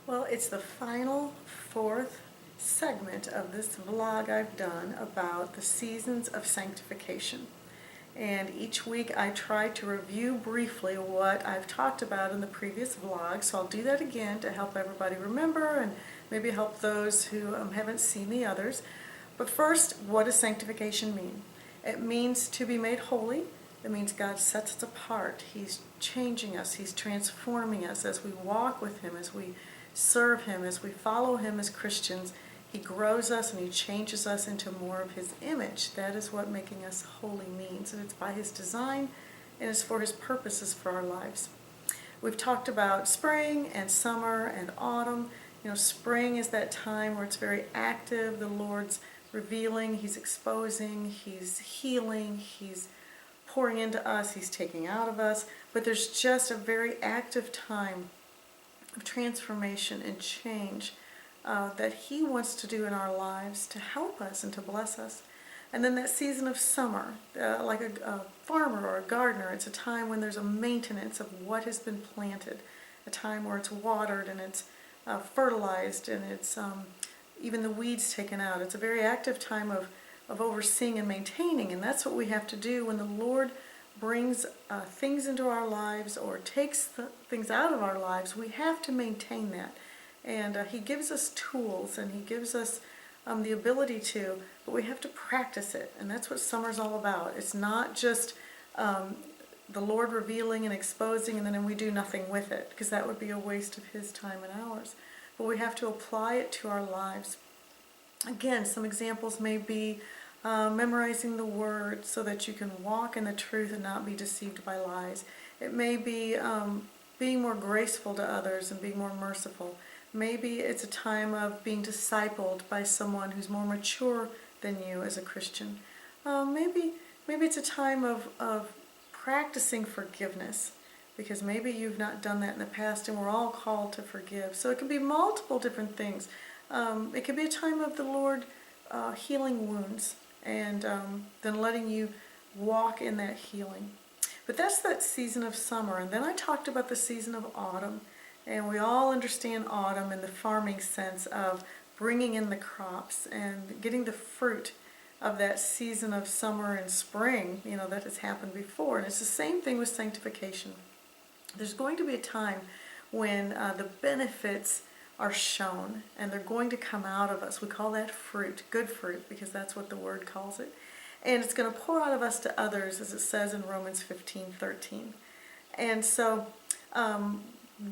Well, it's the final fourth segment of this vlog I've done about the seasons of sanctification. And each week I try to review briefly what I've talked about in the previous vlog. So I'll do that again to help everybody remember and maybe help those who haven't seen the others. But first, what does sanctification mean? It means to be made holy. It means God sets us apart. He's changing us. He's transforming us as we walk with Him, as we serve Him, as we follow Him as Christians. He grows us and He changes us into more of His image. That is what making us holy means. And it's by His design and it's for His purposes for our lives. We've talked about spring and summer and autumn. You know, spring is that time where it's very active. The Lord's revealing, He's exposing, He's healing, He's pouring into us, He's taking out of us. But there's just a very active time of transformation and change that He wants to do in our lives to help us and to bless us. And then that season of summer, like a farmer or a gardener, it's a time when there's a maintenance of what has been planted, a time where it's watered and it's fertilized and it's even the weeds taken out. It's a very active time of overseeing and maintaining, and that's what we have to do when the Lord brings things into our lives or takes things out of our lives. We have to maintain that, and He gives us tools and He gives us the ability to, but we have to practice it, and that's what summer's all about. It's not just the Lord revealing and exposing and then we do nothing with it, because that would be a waste of His time and ours. But we have to apply it to our lives. Again, some examples may be memorizing the Word so that you can walk in the truth and not be deceived by lies. It may be being more graceful to others and being more merciful. Maybe it's a time of being discipled by someone who's more mature than you as a Christian. Maybe it's a time of practicing forgiveness, because maybe you've not done that in the past, and we're all called to forgive. So it can be multiple different things. It could be a time of the Lord healing wounds and then letting you walk in that healing. But that's that season of summer. And then I talked about the season of autumn. And we all understand autumn in the farming sense of bringing in the crops and getting the fruit of that season of summer and spring, you know, that has happened before. And it's the same thing with sanctification. There's going to be a time when the benefits are shown and they're going to come out of us. We call that fruit, good fruit, because that's what the Word calls it. And it's going to pour out of us to others, as it says in Romans 15:13. And so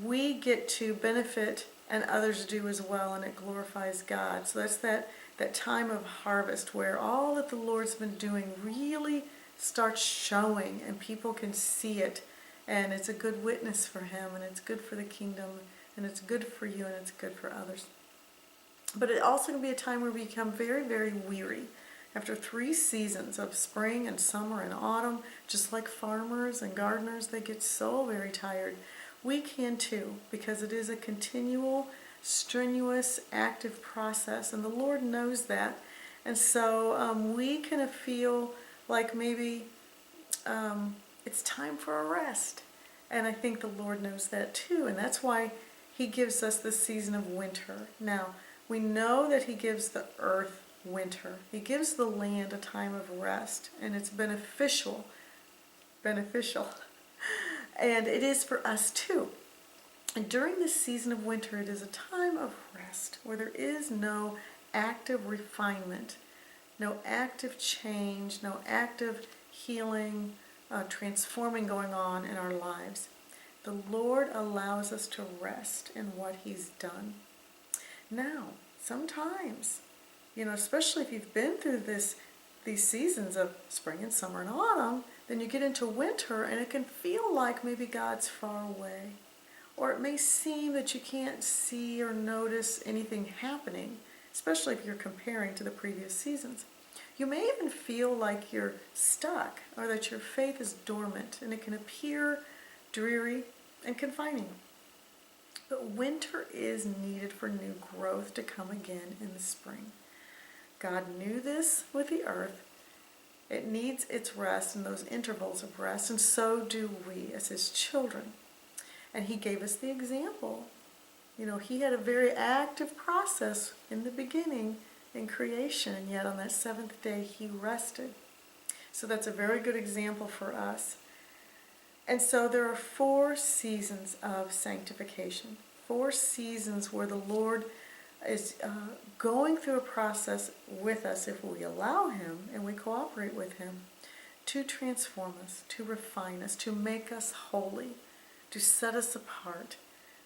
we get to benefit and others do as well, and it glorifies God. So that's that time of harvest where all that the Lord's been doing really starts showing and people can see it. And it's a good witness for Him, and it's good for the kingdom, and it's good for you, and it's good for others. But it also can be a time where we become very, very weary. After 3 seasons of spring and summer and autumn, just like farmers and gardeners, they get so very tired. We can too, because it is a continual, strenuous, active process, and the Lord knows that. And so we can feel like maybe it's time for a rest. And I think the Lord knows that too. And that's why He gives us the season of winter. Now, we know that He gives the earth winter. He gives the land a time of rest. And it's beneficial. And it is for us too. And during this season of winter, it is a time of rest where there is no active refinement, no active change, no active healing, transforming going on in our lives. The Lord allows us to rest in what He's done. Now, sometimes, you know, especially if you've been through these seasons of spring and summer and autumn, then you get into winter and it can feel like maybe God's far away. Or it may seem that you can't see or notice anything happening, especially if you're comparing to the previous seasons. You may even feel like you're stuck or that your faith is dormant, and it can appear dreary and confining. But winter is needed for new growth to come again in the spring. God knew this with the earth. It needs its rest and those intervals of rest, and so do we as His children. And He gave us the example He had a very active process in the beginning in creation, and yet on that seventh day he rested. So that's a very good example for us. And so there are 4 seasons of sanctification, 4 seasons where the Lord is going through a process with us if we allow Him and we cooperate with Him to transform us, to refine us, to make us holy, to set us apart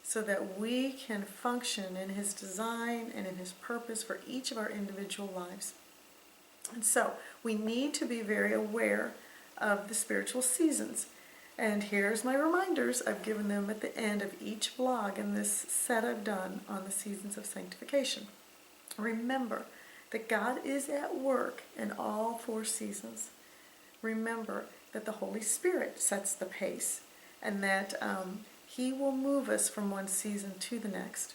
so that we can function in His design and in His purpose for each of our individual lives. And so we need to be very aware of the spiritual seasons. And here's my reminders. I've given them at the end of each vlog in this set I've done on the seasons of sanctification. Remember that God is at work in all 4 seasons. Remember that the Holy Spirit sets the pace and that He will move us from one season to the next.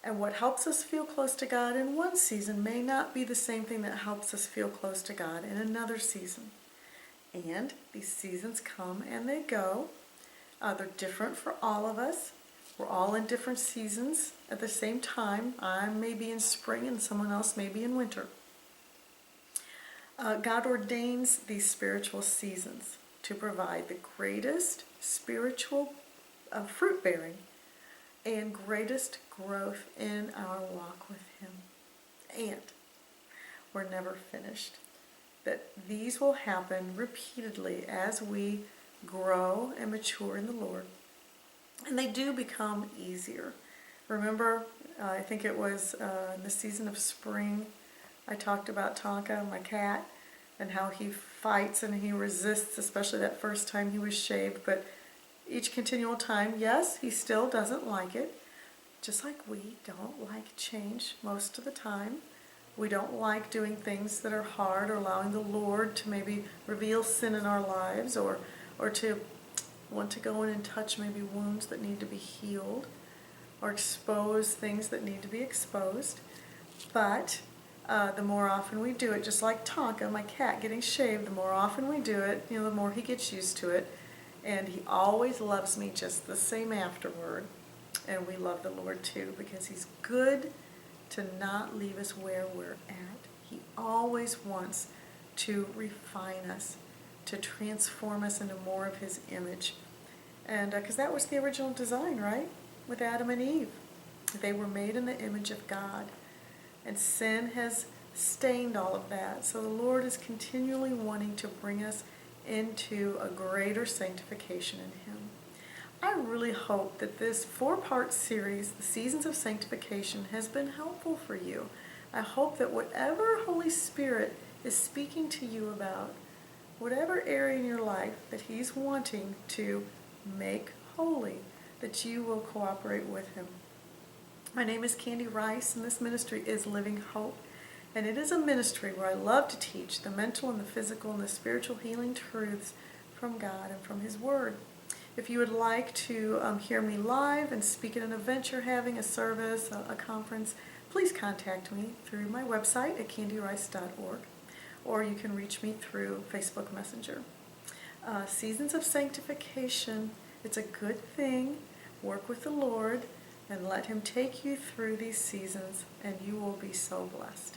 And what helps us feel close to God in one season may not be the same thing that helps us feel close to God in another season. And these seasons come and they go. They're different for all of us. We're all in different seasons at the same time. I may be in spring and someone else may be in winter. God ordains these spiritual seasons to provide the greatest spiritual fruit bearing and greatest growth in our walk with Him. And we're never finished. That these will happen repeatedly as we grow and mature in the Lord. And they do become easier. Remember, I think it was in the season of spring, I talked about Tonka, my cat, and how he fights and he resists, especially that first time he was shaved. But each continual time, yes, he still doesn't like it. Just like we don't like change most of the time. We don't like doing things that are hard or allowing the Lord to maybe reveal sin in our lives or to want to go in and touch maybe wounds that need to be healed or expose things that need to be exposed. But the more often we do it, just like Tonka, my cat, getting shaved, the more often we do it, the more he gets used to it. And he always loves me just the same afterward. And we love the Lord too because He's good to not leave us where we're at. He always wants to refine us, to transform us into more of His image. And because that was the original design, right? With Adam and Eve. They were made in the image of God. And sin has stained all of that. So the Lord is continually wanting to bring us into a greater sanctification in Him. I really hope that this 4-part series, The Seasons of Sanctification, has been helpful for you. I hope that whatever Holy Spirit is speaking to you about, whatever area in your life that He's wanting to make holy, that you will cooperate with Him. My name is Candy Rice, and this ministry is Living Hope. And it is a ministry where I love to teach the mental and the physical and the spiritual healing truths from God and from His Word. If you would like to hear me live and speak at an event you're having, a service, a conference, please contact me through my website at candyrice.org, or you can reach me through Facebook Messenger. Seasons of Sanctification, it's a good thing. Work with the Lord and let Him take you through these seasons, and you will be so blessed.